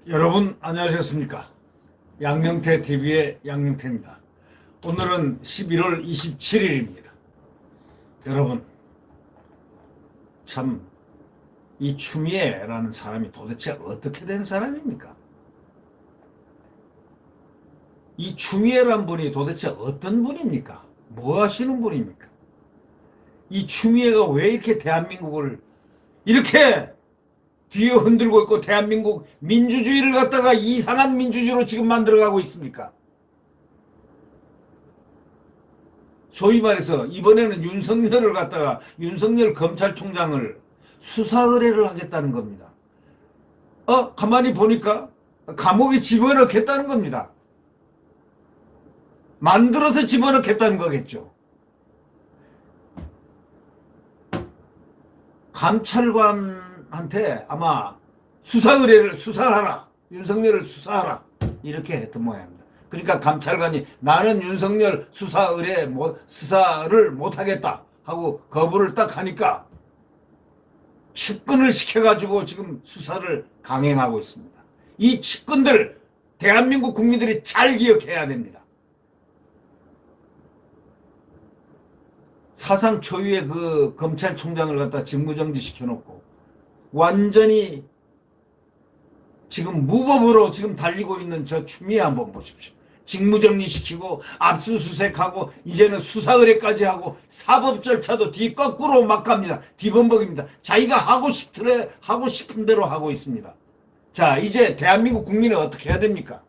여러분 안녕하셨습니까? 양명태 TV의 양명태입니다. 오늘은 11월 27일입니다. 여러분 참 이 추미애라는 사람이 도대체 어떻게 된 사람입니까? 이 추미애란 분이 도대체 어떤 분입니까? 뭐 하시는 분입니까? 이 추미애가 왜 이렇게 대한민국을 이렇게 뒤에 흔들고 있고 대한민국 민주주의를 갖다가 이상한 민주주의로 지금 만들어가고 있습니까? 소위 말해서 이번에는 윤석열을 갖다가 윤석열 검찰총장을 수사 의뢰를 하겠다는 겁니다. 가만히 보니까 감옥에 집어넣겠다는 겁니다. 만들어서 집어넣겠다는 거겠죠. 감찰관한테 아마 수사 의뢰를 수사하라. 윤석열을 수사하라. 이렇게 했던 모양입니다. 그러니까 감찰관이 나는 윤석열 수사 의뢰 수사를 못하겠다 하고 거부를 딱 하니까 측근을 시켜가지고 지금 수사를 강행하고 있습니다. 이 측근들 대한민국 국민들이 잘 기억해야 됩니다. 사상 초유의 그 검찰총장을 갖다 직무정지 시켜놓고 완전히 지금 무법으로 지금 달리고 있는 저 추미애 한번 보십시오. 직무정지 시키고 압수수색하고 이제는 수사 의뢰까지 하고 사법 절차도 뒤 거꾸로 막 갑니다. 뒤범벅입니다. 자기가 하고 싶은 대로 하고 있습니다. 자, 이제 대한민국 국민은 어떻게 해야 됩니까?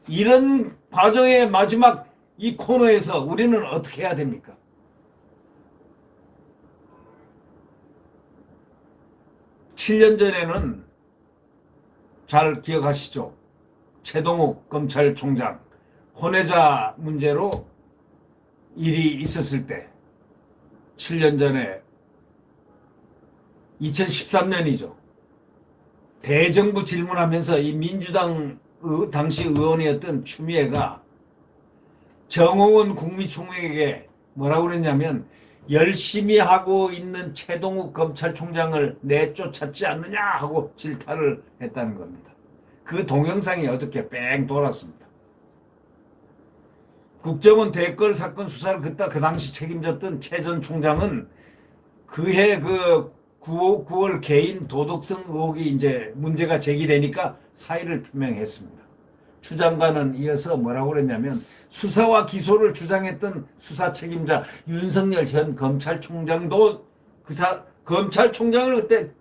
이런 과정의 마지막 이 코너에서 우리는 어떻게 해야 됩니까? (7년) 전에는 잘 기억하시죠? 최동욱 검찰총장 혼외자 문제로 일이 있었을 때 7년 전에 2013년이죠. 대정부 질문하면서 이 민주당 당시 의원이었던 추미애가 정홍원 국무총리에게 뭐라고 그랬냐면 열심히 하고 있는 최동욱 검찰총장을 내쫓았지 않느냐 하고 질타를 했다는 겁니다. 그 동영상이 어저께 뺑 돌았습니다. 국정원 대걸 사건 수사를 그 당시 책임졌던 최 전 총장은 그해 그 9월 개인 도덕성 의혹이 이제 문제가 제기되니까 사의를 표명했습니다. 추 장관은 이어서 뭐라고 그랬냐면 수사와 기소를 주장했던 수사 책임자 윤석열 현 검찰총장도 검찰총장을 그때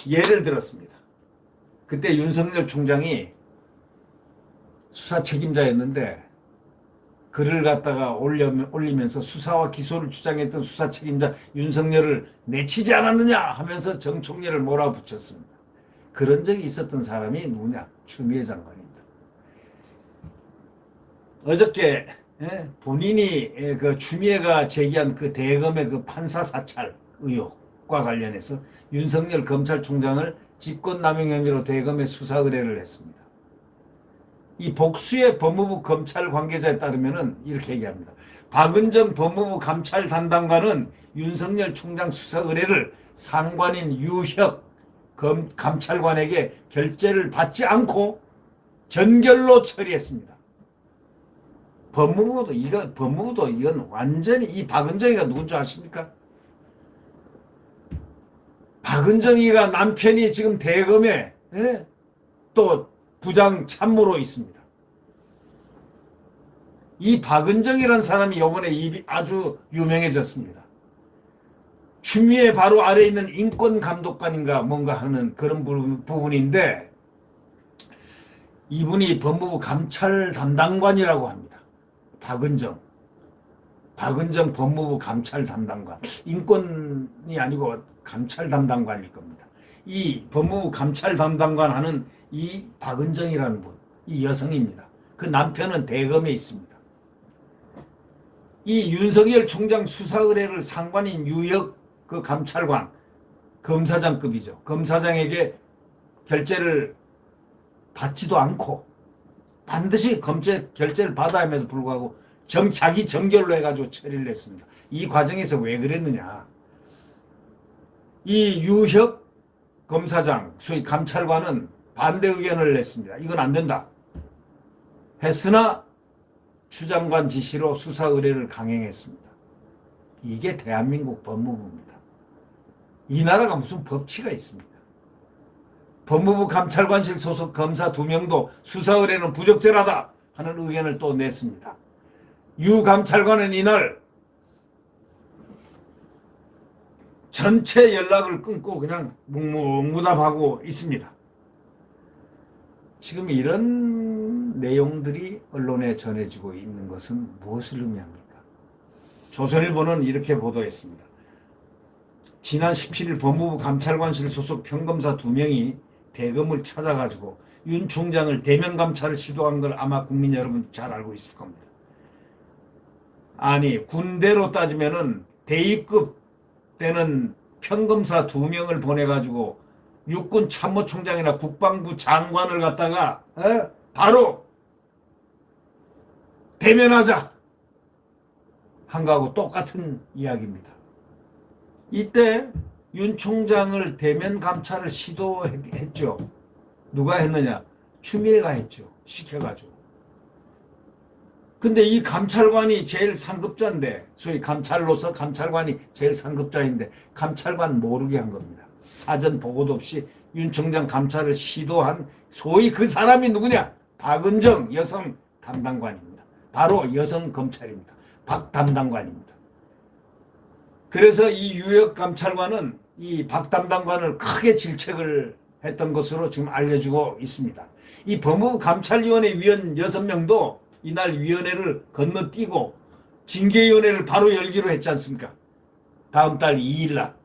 예를 들었습니다. 그때 윤석열 총장이 수사 책임자였는데 글을 갖다가 올리면서 수사와 기소를 주장했던 수사 책임자 윤석열을 내치지 않았느냐 하면서 정 총리를 몰아붙였습니다. 그런 적이 있었던 사람이 누구냐? 추미애 장관입니다. 어저께 본인이 그 추미애가 제기한 그 대검의 그 판사 사찰 의혹과 관련해서 윤석열 검찰총장을 직권남용 혐의로 대검에 수사 의뢰를 했습니다. 이 복수의 법무부 검찰 관계자에 따르면은 이렇게 얘기합니다. 박은정 법무부 감찰 담당관은 윤석열 총장 수사 의뢰를 상관인 유혁 감찰관에게 결재를 받지 않고 전결로 처리했습니다. 법무부도 이건 완전히 이 박은정이가 누군지 아십니까? 박은정이가 남편이 지금 대검에 또 부장 참모로 있습니다. 이 박은정이라는 사람이 이번에 입이 아주 유명해졌습니다. 추미애 바로 아래에 있는 인권감독관인가 뭔가 하는 그런 부분인데 이분이 법무부 감찰 담당관이라고 합니다. 박은정 법무부 감찰 담당관. 인권이 아니고 감찰 담당관일 겁니다. 이 법무부 감찰 담당관 하는 이 박은정이라는 분, 이 여성입니다. 그 남편은 대검에 있습니다. 이 윤석열 총장 수사 의뢰를 상관인 유혁 그 감찰관, 검사장급이죠. 검사장에게 결재를 받지도 않고 반드시 결재를 받아야 함에도 불구하고 자기 정결로 해가지고 처리를 했습니다. 이 과정에서 왜 그랬느냐? 이 유혁 검사장, 소위 감찰관은 반대 의견을 냈습니다. 이건 안 된다 했으나 추 장관 지시로 수사 의뢰를 강행했습니다. 이게 대한민국 법무부입니다. 이 나라가 무슨 법치가 있습니까? 법무부 감찰관실 소속 검사 2명도 수사 의뢰는 부적절하다 하는 의견을 또 냈습니다. 유 감찰관은 이날 전체 연락을 끊고 그냥 묵묵무답하고 있습니다. 지금 이런 내용들이 언론에 전해지고 있는 것은 무엇을 의미합니까? 조선일보는 이렇게 보도했습니다. 지난 17일 법무부 감찰관실 소속 평검사 2명이 대검을 찾아가지고 윤 총장을 대면 감찰을 시도한 걸 아마 국민 여러분도 잘 알고 있을 겁니다. 아니 군대로 따지면은 대위급 되는 평검사 2명을 보내가지고 육군 참모총장이나 국방부 장관을 갖다가 바로 대면하자 한 거하고 똑같은 이야기입니다. 이때 윤 총장을 대면 감찰을 시도했죠. 누가 했느냐? 추미애가 했죠. 시켜가지고. 근데 이 감찰관이 제일 상급자인데, 소위 감찰로서 감찰관이 제일 상급자인데 감찰관 모르게 한 겁니다. 사전 보고도 없이 윤 총장 감찰을 시도한 소위 그 사람이 누구냐? 박은정 여성 담당관입니다. 바로 여성 검찰입니다. 박 담당관입니다. 그래서 이 유역 감찰관은 이 박 담당관을 크게 질책을 했던 것으로 지금 알려지고 있습니다. 이 법무부 감찰위원회 위원 6명도 이날 위원회를 건너뛰고 징계위원회를 바로 열기로 했지 않습니까? 다음 달 2일 날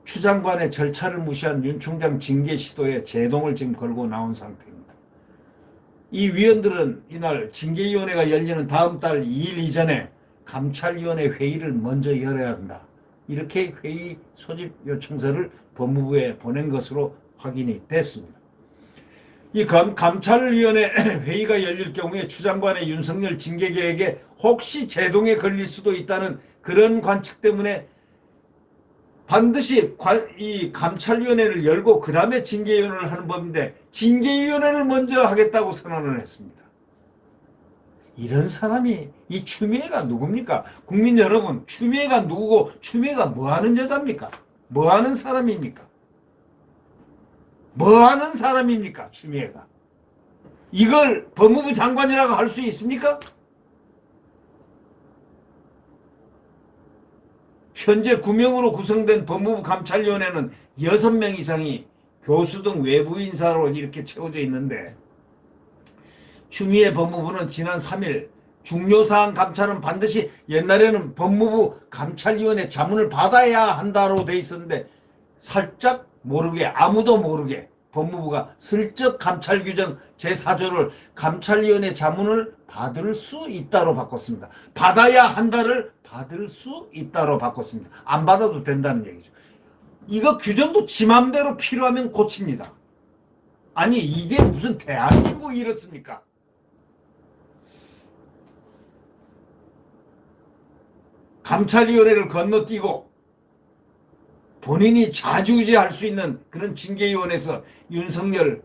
추 장관의 절차를 무시한 윤 총장 징계 시도에 제동을 지금 걸고 나온 상태입니다. 이 위원들은 이날 징계위원회가 열리는 다음 달 2일 이전에 감찰위원회 회의를 먼저 열어야 한다. 이렇게 회의 소집 요청서를 법무부에 보낸 것으로 확인이 됐습니다. 이 감찰위원회 회의가 열릴 경우에 추 장관의 윤석열 징계 계획에 혹시 제동에 걸릴 수도 있다는 그런 관측 때문에 반드시 이 감찰위원회를 열고 그 다음에 징계위원회를 하는 법인데 징계위원회를 먼저 하겠다고 선언을 했습니다. 이런 사람이 이 추미애가 누굽니까? 국민 여러분, 추미애가 누구고 추미애가 뭐하는 여자입니까? 뭐하는 사람입니까? 뭐하는 사람입니까? 추미애가. 이걸 법무부 장관이라고 할 수 있습니까? 현재 9명으로 구성된 법무부 감찰위원회는 6명 이상이 교수 등 외부 인사로 이렇게 채워져 있는데 추미애 법무부는 지난 3일 중요사안 감찰은 반드시 옛날에는 법무부 감찰위원회 자문을 받아야 한다로 돼 있었는데 살짝 모르게 아무도 모르게 법무부가 슬쩍 감찰규정 제4조를 감찰위원회 자문을 받을 수 있다로 바꿨습니다. 받아야 한다를 받을 수 있다로 바꿨습니다. 안 받아도 된다는 얘기죠. 이거 규정도 지 맘대로 필요하면 고칩니다. 아니 이게 무슨 대한민국이 이렇습니까? 감찰위원회를 건너뛰고 본인이 좌지우지할 수 있는 그런 징계위원회에서 윤석열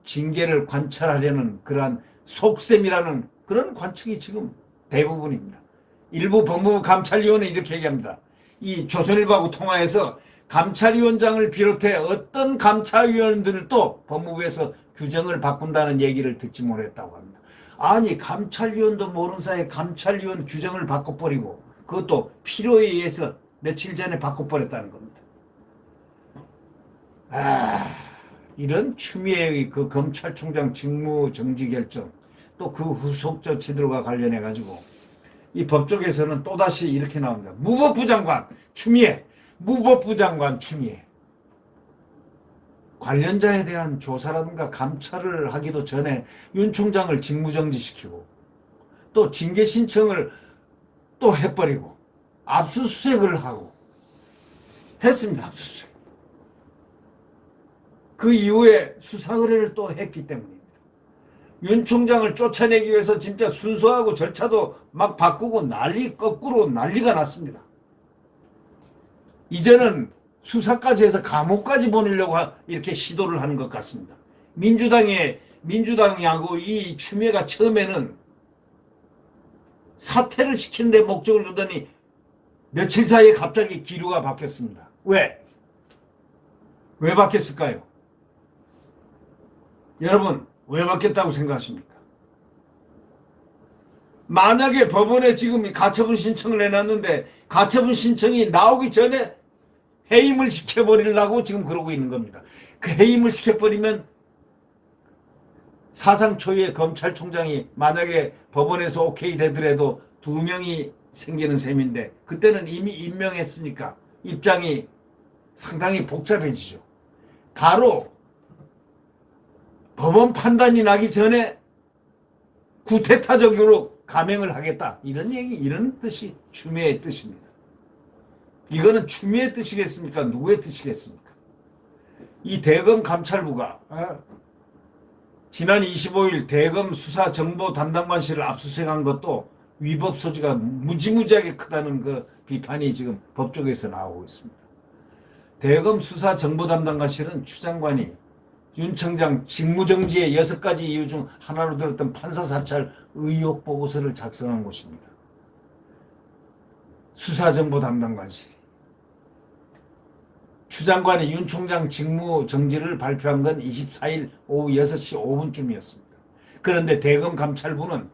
징계를 관찰하려는 그러한 속셈이라는 그런 관측이 지금 대부분입니다. 일부 법무부 감찰위원회 이렇게 얘기합니다. 이 조선일보하고 통화해서 감찰위원장을 비롯해 어떤 감찰위원들도 법무부에서 규정을 바꾼다는 얘기를 듣지 못했다고 합니다. 아니 감찰위원도 모르는 사이에 감찰위원 규정을 바꿔버리고 그것도 필요에 의해서 며칠 전에 바꿔버렸다는 겁니다. 이런 추미애의 그 검찰총장 직무정지 결정 또 그 후속 조치들과 관련해 가지고 이 법조계에서는 또다시 이렇게 나옵니다. 무법부 장관 추미애, 무법부 장관 추미애. 관련자에 대한 조사라든가 감찰을 하기도 전에 윤 총장을 직무정지시키고 또 징계 신청을 또 해버리고 압수수색을 하고 했습니다. 압수수색. 그 이후에 수사 의뢰를 또 했기 때문입니다. 윤 총장을 쫓아내기 위해서 진짜 순서하고 절차도 막 바꾸고 거꾸로 난리가 났습니다. 이제는 수사까지 해서 감옥까지 보내려고 이렇게 시도를 하는 것 같습니다. 민주당하고 이 추미애가 처음에는 사퇴를 시키는 데 목적을 두더니 며칠 사이에 갑자기 기류가 바뀌었습니다. 왜? 왜 바뀌었을까요? 여러분, 왜 바뀌었다고 생각하십니까? 만약에 법원에 지금 가처분 신청을 내놨는데 가처분 신청이 나오기 전에 해임을 시켜버리려고 지금 그러고 있는 겁니다. 그 해임을 시켜버리면 사상 초유의 검찰총장이 만약에 법원에서 오케이 되더라도 2명이 생기는 셈인데 그때는 이미 임명했으니까 입장이 상당히 복잡해지죠. 바로 법원 판단이 나기 전에 구태타적으로 감행을 하겠다. 이런 뜻이 추미애의 뜻입니다. 이거는 추미애의 뜻이겠습니까? 누구의 뜻이겠습니까? 이 대검 감찰부가 지난 25일 대검 수사 정보 담당관실을 압수수색한 것도 위법 소지가 무지무지하게 크다는 그 비판이 지금 법조계에서 나오고 있습니다. 대검 수사 정보 담당관실은 추 장관이 윤 청장 직무정지의 6가지 이유 중 하나로 들었던 판사 사찰 의혹 보고서를 작성한 곳입니다. 수사정보 담당관실이. 추 장관이 윤 총장 직무정지를 발표한 건 24일 오후 6시 5분쯤이었습니다. 그런데 대검 감찰부장이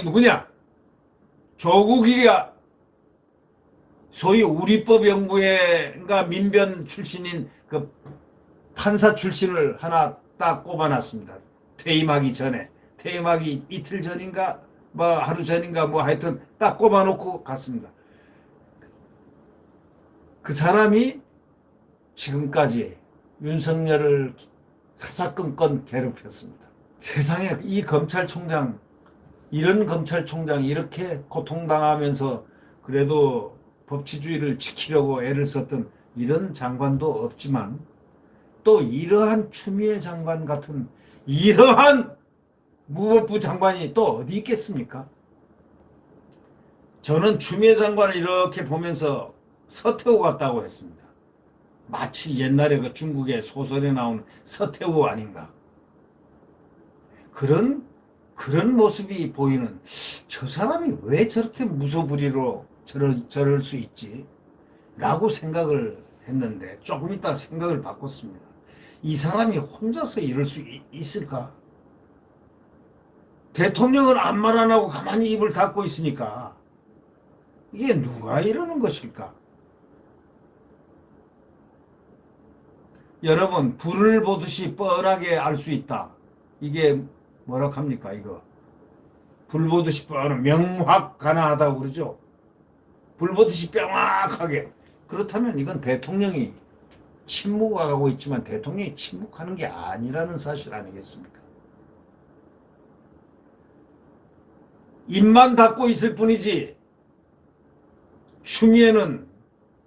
누구냐? 조국이가 소위 우리법연구회가 민변 출신인 그 판사 출신을 하나 딱 꼽아놨습니다. 퇴임하기 전에. 퇴임하기 이틀 전인가 뭐 하루 전인가 뭐 하여튼 딱 꼽아놓고 갔습니다. 그 사람이 지금까지 윤석열을 사사건건 괴롭혔습니다. 세상에 이 검찰총장, 이런 검찰총장 이렇게 고통당하면서 그래도 법치주의를 지키려고 애를 썼던 이런 장관도 없지만 또 이러한 추미애 장관 같은 이러한 무법부 장관이 또 어디 있겠습니까? 저는 추미애 장관을 이렇게 보면서 서태후 같다고 했습니다. 마치 옛날에 그 중국의 소설에 나오는 서태후 아닌가. 그런 모습이 보이는 저 사람이 왜 저렇게 무소불위로 저럴 수 있지? 라고 생각을 했는데 조금 있다 생각을 바꿨습니다. 이 사람이 혼자서 이럴 수 있을까? 대통령은 아무 말 안 하고 가만히 입을 닫고 있으니까 이게 누가 이러는 것일까? 여러분, 불을 보듯이 뻔하게 알 수 있다. 이게 뭐라고 합니까? 이거 불 보듯이 뻔한 명확가나하다고 그러죠. 불 보듯이 명확하게. 그렇다면 이건 대통령이 침묵하고 있지만 대통령이 침묵하는 게 아니라는 사실 아니겠습니까? 입만 닫고 있을 뿐이지 추미애는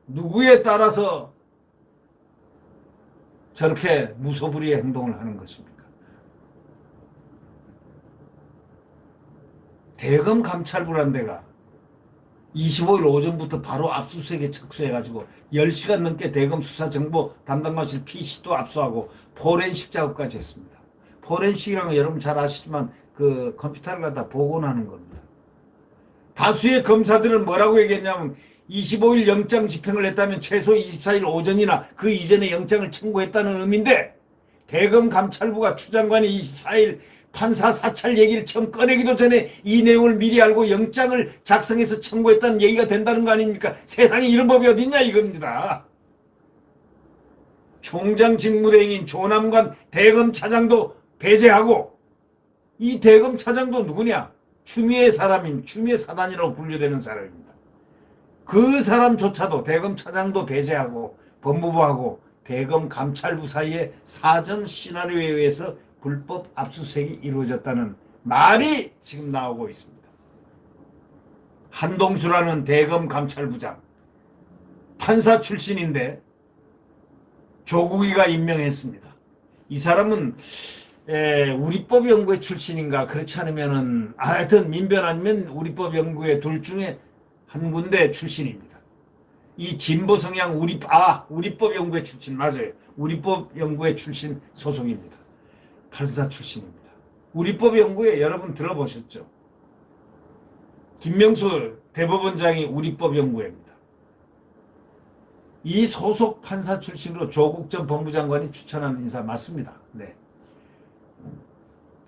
누구에 따라서 저렇게 무소불위의 행동을 하는 것입니까? 대검 감찰부란 데가 25일 오전부터 바로 압수수색에 착수해가지고 10시간 넘게 대검 수사정보 담당관실 PC도 압수하고 포렌식 작업까지 했습니다. 포렌식이라는 건 여러분 잘 아시지만 그 컴퓨터를 갖다 복원하는 겁니다. 다수의 검사들은 뭐라고 얘기했냐면 25일 영장 집행을 했다면 최소 24일 오전이나 그 이전에 영장을 청구했다는 의미인데 대검 감찰부가 추 장관이 24일 판사 사찰 얘기를 처음 꺼내기도 전에 이 내용을 미리 알고 영장을 작성해서 청구했다는 얘기가 된다는 거 아닙니까? 세상에 이런 법이 어딨냐 이겁니다. 총장 직무대행인 조남관 대검 차장도 배제하고 이 대검 차장도 누구냐? 추미애 사람인 추미애 사단이라고 분류되는 사람입니다. 그 사람조차도 대검 차장도 배제하고 법무부하고 대검 감찰부 사이에 사전 시나리오에 의해서 불법 압수수색이 이루어졌다는 말이 지금 나오고 있습니다. 한동수라는 대검 감찰부장 판사 출신인데 조국이가 임명했습니다. 이 사람은 우리법연구회 출신인가 그렇지 않으면은 하여튼 민변 아니면 우리법연구회 둘 중에 한 군데 출신입니다. 이 진보 성향 우리법 연구회 출신 맞아요. 우리법 연구회 출신 소속입니다. 판사 출신입니다. 우리법 연구회 여러분 들어보셨죠? 김명수 대법원장이 우리법 연구회입니다. 이 소속 판사 출신으로 조국 전 법무장관이 추천한 인사 맞습니다. 네.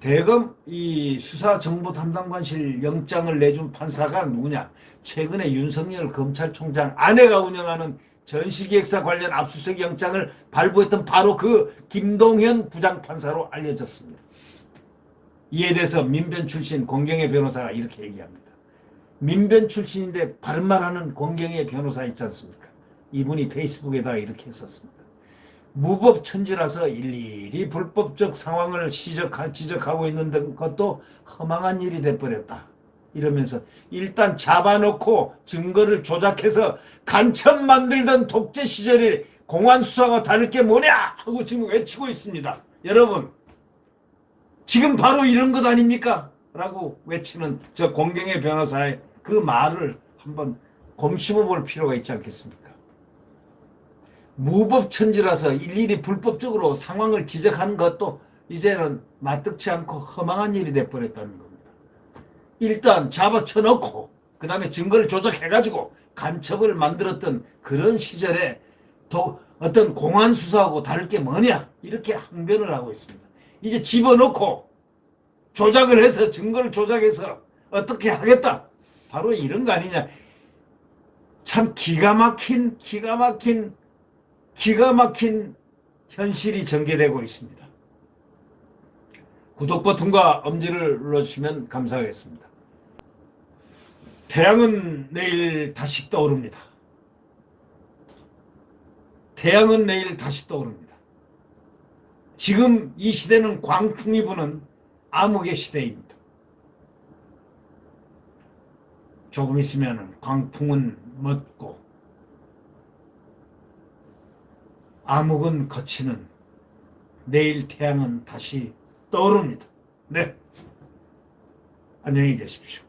대검 이 수사정보담당관실 영장을 내준 판사가 누구냐? 최근에 윤석열 검찰총장 아내가 운영하는 전시기획사 관련 압수수색 영장을 발부했던 바로 그 김동현 부장판사로 알려졌습니다. 이에 대해서 민변 출신 권경의 변호사가 이렇게 얘기합니다. 민변 출신인데 바른말하는 권경의 변호사 있지 않습니까? 이분이 페이스북에다가 이렇게 했었습니다. 무법천지라서 일일이 불법적 상황을 지적하고 있는 것도 허망한 일이 돼버렸다. 이러면서 일단 잡아놓고 증거를 조작해서 간첩 만들던 독재 시절에 공안수사가 다를 게 뭐냐 하고 지금 외치고 있습니다. 여러분 지금 바로 이런 것 아닙니까? 라고 외치는 저 권경의 변호사의 그 말을 한번 곰씹어 볼 필요가 있지 않겠습니까? 무법천지라서 일일이 불법적으로 상황을 지적하는 것도 이제는 마뜩치 않고 허망한 일이 돼버렸다는 겁니다. 일단 잡아쳐놓고 그 다음에 증거를 조작해가지고 간첩을 만들었던 그런 시절에 어떤 공안수사하고 다를 게 뭐냐 이렇게 항변을 하고 있습니다. 이제 집어넣고 조작을 해서 증거를 조작해서 어떻게 하겠다 바로 이런 거 아니냐. 참 기가 막힌 현실이 전개되고 있습니다. 구독 버튼과 엄지를 눌러주시면 감사하겠습니다. 태양은 내일 다시 떠오릅니다. 태양은 내일 다시 떠오릅니다. 지금 이 시대는 광풍이 부는 암흑의 시대입니다. 조금 있으면 광풍은 멎고 암흑은 거치는 내일 태양은 다시 떠오릅니다. 네. 안녕히 계십시오.